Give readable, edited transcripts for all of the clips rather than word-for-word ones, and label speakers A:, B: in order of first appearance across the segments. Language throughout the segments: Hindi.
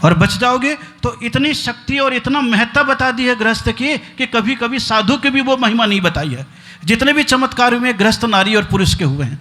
A: और बच जाओगे। तो इतनी शक्ति और इतना महत्ता बता दी है गृहस्थ की कि कभी कभी साधु की भी वो महिमा नहीं बताई है। जितने भी चमत्कार हुए गृहस्थ नारी और पुरुष के हुए हैं।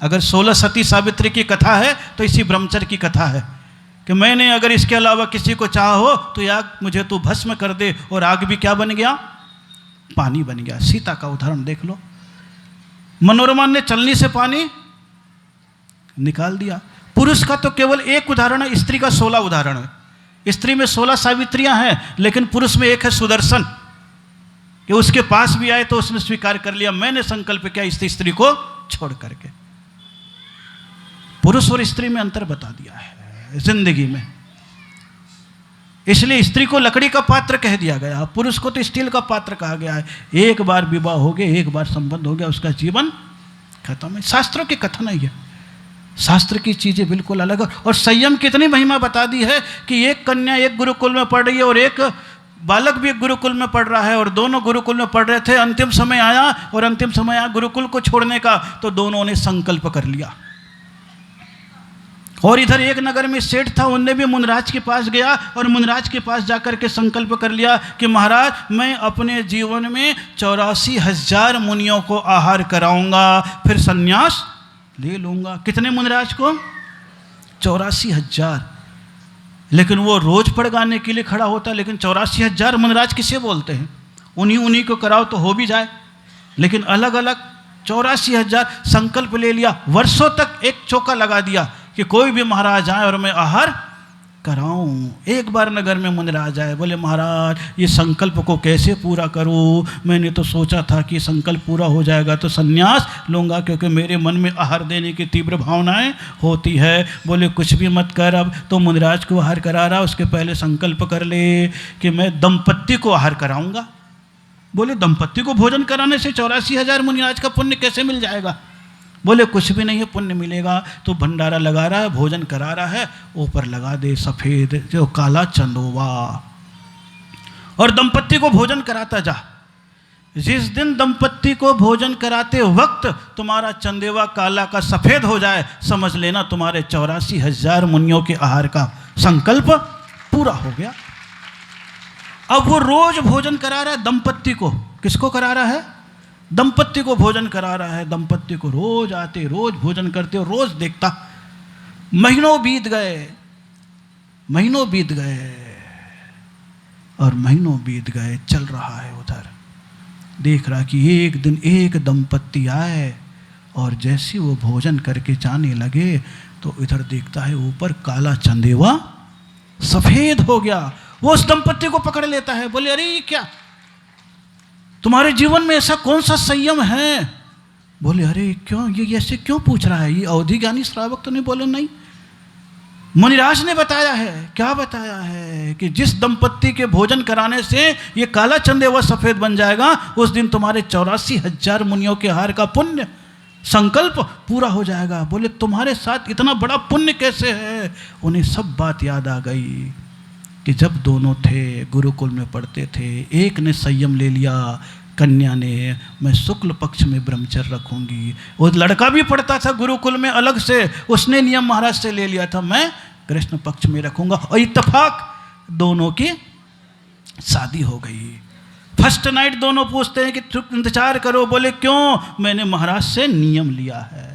A: अगर 16 सती सावित्री की कथा है तो इसी ब्रह्मचर्य की कथा है कि मैंने अगर इसके अलावा किसी को चाहा हो तो आग मुझे तू भस्म कर दे, और आग भी क्या बन गया? पानी बन गया। सीता का उदाहरण देख लो। मनोरमा ने चलनी से पानी निकाल दिया। पुरुष का तो केवल एक उदाहरण है, स्त्री का 16 उदाहरण है। स्त्री में 16 सावित्रियां हैं, लेकिन पुरुष में एक है सुदर्शन, कि उसके पास भी आए तो उसने स्वीकार कर लिया, मैंने संकल्प किया इस स्त्री को छोड़ करके। पुरुष और स्त्री में अंतर बता दिया है जिंदगी में। इसलिए स्त्री को लकड़ी का पात्र कह दिया गया, पुरुष को तो स्टील का पात्र कहा गया है। एक बार विवाह हो गया, एक बार संबंध हो गया, उसका जीवन खत्म है। शास्त्रों की कथन है ये। शास्त्र की चीजें बिल्कुल अलग है। और संयम कितनी महिमा बता दी है कि एक कन्या एक गुरुकुल में पढ़ रही है और एक बालक भी एक गुरुकुल में पढ़ रहा है, और दोनों गुरुकुल में पढ़ रहे थे। अंतिम समय आया और अंतिम समय आया गुरुकुल को छोड़ने का, तो दोनों ने संकल्प कर लिया। और इधर एक नगर में सेठ था, उनने भी मुनराज के पास गया और मुनराज के पास जाकर के संकल्प कर लिया कि महाराज मैं अपने जीवन में 84,000 मुनियों को आहार कराऊंगा, फिर संन्यास ले लूंगा। कितने मुनराज को? 84,000। लेकिन वो रोज पढ़ गाने के लिए खड़ा होता, लेकिन 84,000 मुनराज किसे बोलते हैं? उन्हीं को कराओ तो हो भी जाए। लेकिन अलग अलग 84,000 संकल्प ले लिया। वर्षों तक एक चौका लगा दिया कि कोई भी महाराज आए और मैं आहार कराऊं। एक बार नगर में मुनराज आए, बोले महाराज ये संकल्प को कैसे पूरा करूं? मैंने तो सोचा था कि संकल्प पूरा हो जाएगा तो संन्यास लूँगा, क्योंकि मेरे मन में आहार देने की तीव्र भावनाएं होती है। बोले कुछ भी मत कर, अब तो मुनराज को आहार करा रहा, उसके पहले संकल्प कर ले कि मैं दंपत्ति को आहार कराऊंगा। बोले दंपत्ति को भोजन कराने से 84,000 मुनिराज का पुण्य कैसे मिल जाएगा? बोले कुछ भी नहीं है, पुण्य मिलेगा। तो भंडारा लगा रहा है, भोजन करा रहा है, ऊपर लगा दे सफ़ेद जो काला चंदोवा, और दंपत्ति को भोजन कराता जा। जिस दिन दंपत्ति को भोजन कराते वक्त तुम्हारा चंदेवा काला का सफ़ेद हो जाए, समझ लेना तुम्हारे 84,000 मुनियों के आहार का संकल्प पूरा हो गया। अब वो रोज भोजन करा रहा है दंपत्ति को। किसको करा रहा है? दंपत्ति को भोजन करा रहा है। दंपत्ति को रोज आते, रोज भोजन करते और रोज देखता। महीनों बीत गए, महीनों बीत गए और महीनों बीत गए। चल रहा है उधर, देख रहा कि एक दिन एक दंपत्ति आए और जैसे वो भोजन करके जाने लगे तो इधर देखता है ऊपर काला चंदेवा सफेद हो गया। वो उस दंपत्ति को पकड़ लेता है। बोले अरे ये क्या, तुम्हारे जीवन में ऐसा कौन सा संयम है? बोले अरे क्यों, ये ऐसे क्यों पूछ रहा है? ये अवधि ज्ञानी श्रावक तो नहीं? बोले नहीं, मुनिराज ने बताया है। क्या बताया है? कि जिस दंपत्ति के भोजन कराने से ये काला चंदेवा सफेद बन जाएगा, उस दिन तुम्हारे 84,000 मुनियों के आहार का पुण्य संकल्प पूरा हो जाएगा। बोले तुम्हारे साथ इतना बड़ा पुण्य कैसे है? उन्हें सब बात याद आ गई कि जब दोनों थे गुरुकुल में पढ़ते थे, एक ने संयम ले लिया, कन्या ने मैं शुक्ल पक्ष में ब्रह्मचर्य रखूंगी। वो लड़का भी पढ़ता था गुरुकुल में अलग से, उसने नियम महाराज से ले लिया था मैं कृष्ण पक्ष में रखूंगा। और इत्तेफाक दोनों की शादी हो गई। फर्स्ट नाइट दोनों पूछते हैं कि इंतजार करो। बोले क्यों? मैंने महाराज से नियम लिया है।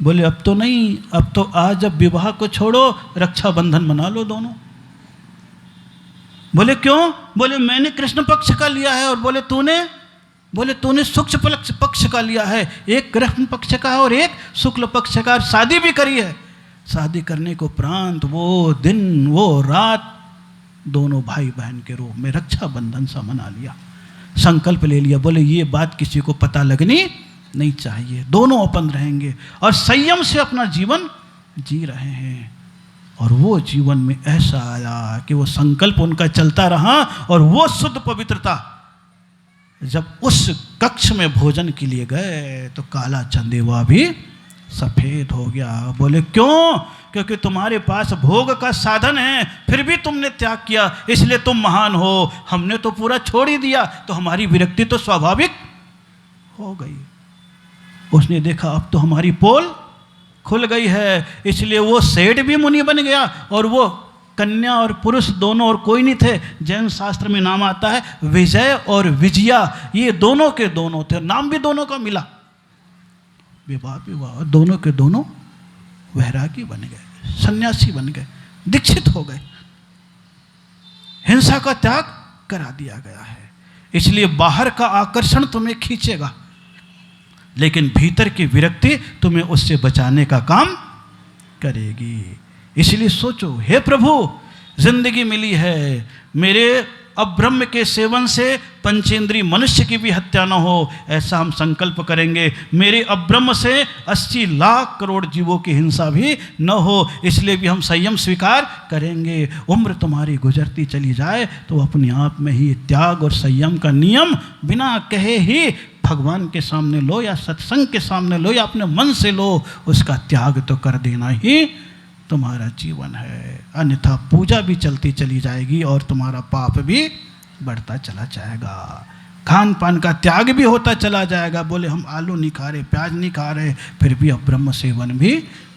A: बोले अब तो नहीं, अब तो आज जब विवाह को छोड़ो रक्षाबंधन मना लो दोनों। बोले क्यों? बोले मैंने कृष्ण पक्ष का लिया है। और बोले तूने शुक्ल पक्ष का लिया है। एक कृष्ण पक्ष का है और एक शुक्ल पक्ष का। शादी भी करी है। शादी करने को उपरांत वो दिन वो रात दोनों भाई बहन के रूप में रक्षाबंधन सा मना लिया, संकल्प ले लिया। बोले ये बात किसी को पता लगनी नहीं चाहिए, दोनों अपन रहेंगे और संयम से अपना जीवन जी रहे हैं। और वो जीवन में ऐसा आया कि वो संकल्प उनका चलता रहा और वो शुद्ध पवित्रता। जब उस कक्ष में भोजन के लिए गए तो काला चंदेवा भी सफेद हो गया। बोले क्यों? क्योंकि तुम्हारे पास भोग का साधन है, फिर भी तुमने त्याग किया, इसलिए तुम महान हो। हमने तो पूरा छोड़ ही दिया, तो हमारी विरक्ति तो स्वाभाविक हो गई। उसने देखा अब तो हमारी पोल खुल गई है, इसलिए वो सेठ भी मुनि बन गया और वो कन्या और पुरुष दोनों और कोई नहीं थे। जैन शास्त्र में नाम आता है विजय और विजया, ये दोनों के दोनों थे, नाम भी दोनों का मिला। विवाह दोनों के दोनों वैरागी बन गए, सन्यासी बन गए, दीक्षित हो गए, हिंसा का त्याग करा दिया गया है। इसलिए बाहर का आकर्षण तुम्हें खींचेगा, लेकिन भीतर की विरक्ति तुम्हें उससे बचाने का काम करेगी। इसलिए सोचो, हे प्रभु जिंदगी मिली है, मेरे अब्रह्म के सेवन से पंचेंद्रीय मनुष्य की भी हत्या न हो, ऐसा हम संकल्प करेंगे। मेरे अब्रह्म से 80 लाख करोड़ जीवों की हिंसा भी न हो, इसलिए भी हम संयम स्वीकार करेंगे। उम्र तुम्हारी गुजरती चली जाए तो अपने आप में ही त्याग और संयम का नियम बिना कहे ही भगवान के सामने लो या सत्संग के सामने लो या अपने मन से लो, उसका त्याग तो कर देना ही तुम्हारा जीवन है। अन्यथा पूजा भी चलती चली जाएगी और तुम्हारा पाप भी बढ़ता चला जाएगा, खान पान का त्याग भी होता चला जाएगा। बोले हम आलू नहीं खा रहे, प्याज नहीं खा रहे, फिर भी अब ब्रह्म सेवन भी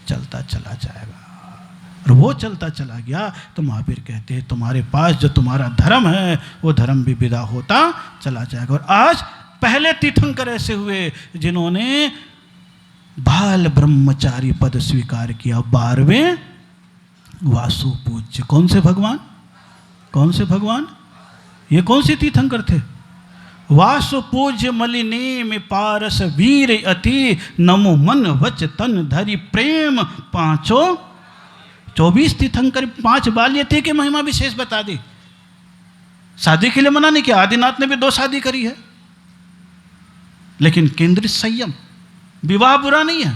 A: चलता चला जाएगा। और वो चलता चला गया तो महावीर कहते हैं तुम्हारे पास जो तुम्हारा धर्म है वो धर्म भी विदा होता चला जाएगा। और आज पहले तीर्थंकर ऐसे हुए जिन्होंने बाल ब्रह्मचारी पद स्वीकार किया। 12वें वासु पूज्य, कौन से भगवान, कौन से भगवान, ये कौन से तीर्थंकर थे? वासु पूज्य मलिनी में पारस वीर अति, नमो मन वच तन धरि प्रेम पांचों। 24 तीर्थंकर 5 बाल्य थे कि महिमा विशेष बता दी। शादी के लिए मना नहीं किया, आदिनाथ ने भी 2 शादी करी है, लेकिन केंद्रित संयम। विवाह बुरा नहीं है,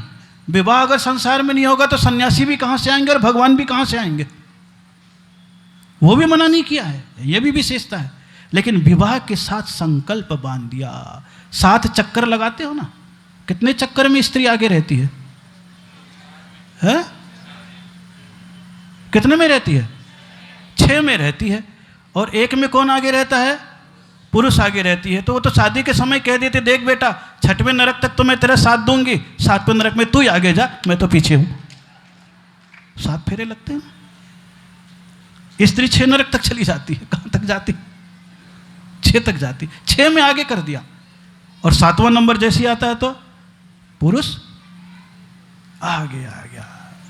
A: विवाह अगर संसार में नहीं होगा तो सन्यासी भी कहां से आएंगे और भगवान भी कहां से आएंगे, वो भी मना नहीं किया है, ये भी विशेषता है। लेकिन विवाह के साथ संकल्प बांध दिया। 7 चक्कर लगाते हो ना, कितने चक्कर में स्त्री आगे रहती है? कितने में रहती है? 6 में रहती है। और 1 में कौन आगे रहता है? पुरुष आगे रहती है। तो वो तो शादी के समय कह देते, देख बेटा 6वें नरक तक तो मैं तेरा साथ दूंगी, 7वें नरक में तू ही आगे जा, मैं तो पीछे हूं। 7 फेरे लगते हैं। स्त्री 6 नरक तक चली जाती है, कहां तक जाती? 6 तक जाती, 6 में आगे कर दिया। और 7वां नंबर जैसे आता है तो पुरुष आगे आ गया।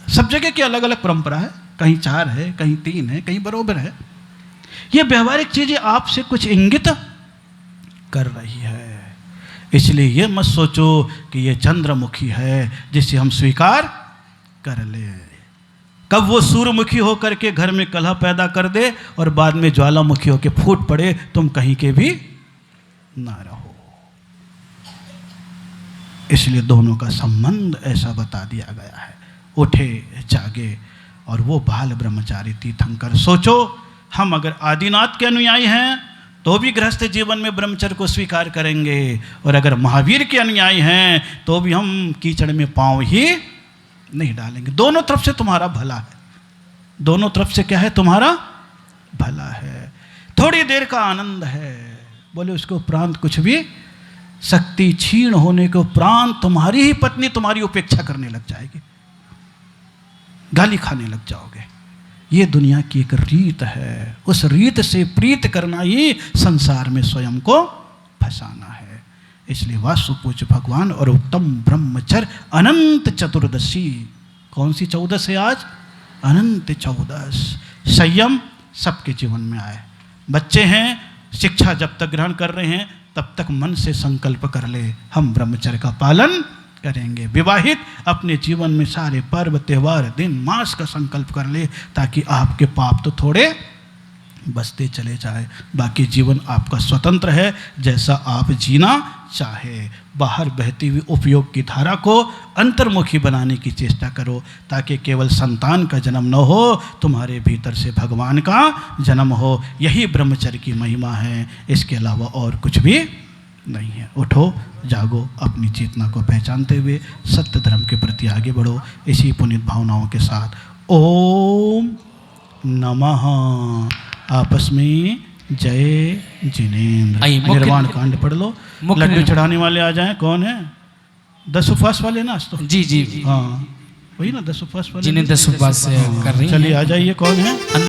A: सब जगह की अलग अलग परंपरा है, कहीं 4 है, कहीं 3 है, कहीं बरोबर है। ये व्यवहारिक चीजें आपसे कुछ इंगित कर रही है, इसलिए ये मत सोचो कि ये चंद्रमुखी है जिसे हम स्वीकार कर ले। कब वो सूर्यमुखी होकर के घर में कलह पैदा कर दे और बाद में ज्वालामुखी होकर फूट पड़े, तुम कहीं के भी ना रहो। इसलिए दोनों का संबंध ऐसा बता दिया गया है। उठे जागे और वो बाल ब्रह्मचारी तीर्थंकर। सोचो, हम अगर आदिनाथ के अनुयायी हैं तो भी गृहस्थ जीवन में ब्रह्मचर्य को स्वीकार करेंगे, और अगर महावीर के अनुयायी हैं तो भी हम कीचड़ में पांव ही नहीं डालेंगे। दोनों तरफ से तुम्हारा भला है, दोनों तरफ से क्या है? तुम्हारा भला है। थोड़ी देर का आनंद है, बोले उसके उपरांत कुछ भी, शक्ति क्षीण होने के उपरांत तुम्हारी ही पत्नी तुम्हारी उपेक्षा करने लग जाएगी, गाली खाने लग जाओगे। ये दुनिया की एक रीत है, उस रीत से प्रीत करना ही संसार में स्वयं को फंसाना है। इसलिए वासुपूज्य भगवान और उत्तम ब्रह्मचर्य अनंत चतुर्दशी। कौन सी 14 है आज? अनंत 14। संयम सबके जीवन में आए। बच्चे हैं, शिक्षा जब तक ग्रहण कर रहे हैं तब तक मन से संकल्प कर ले, हम ब्रह्मचर्य का पालन करेंगे। विवाहित अपने जीवन में सारे पर्व त्योहार दिन मास का संकल्प कर ले, ताकि आपके पाप तो थोड़े बचते चले जाए। बाकी जीवन आपका स्वतंत्र है, जैसा आप जीना चाहे। बाहर बहती हुई उपयोग की धारा को अंतर्मुखी बनाने की चेष्टा करो, ताकि केवल संतान का जन्म न हो, तुम्हारे भीतर से भगवान का जन्म हो। यही ब्रह्मचर्य की महिमा है, इसके अलावा और कुछ भी नहीं है। उठो, जागो, अपनी चेतना को पहचानते हुए सत्य धर्म के प्रति आगे बढ़ो, इसी पुनीत भावनाओं के साथ। ओम नमः। आपस में जय जिनेन्द्र। निर्वाण कांड पढ़ लो। लड्डू चढ़ाने वाले आ जाएं। कौन है? 10 उपवास वाले ना आज तो? जी जी हाँ, वही ना 10 उपवास वाले।
B: जिन्हें 10 उपवास से कर रही हैं।
A: चलिए आ जाइए, कौन है?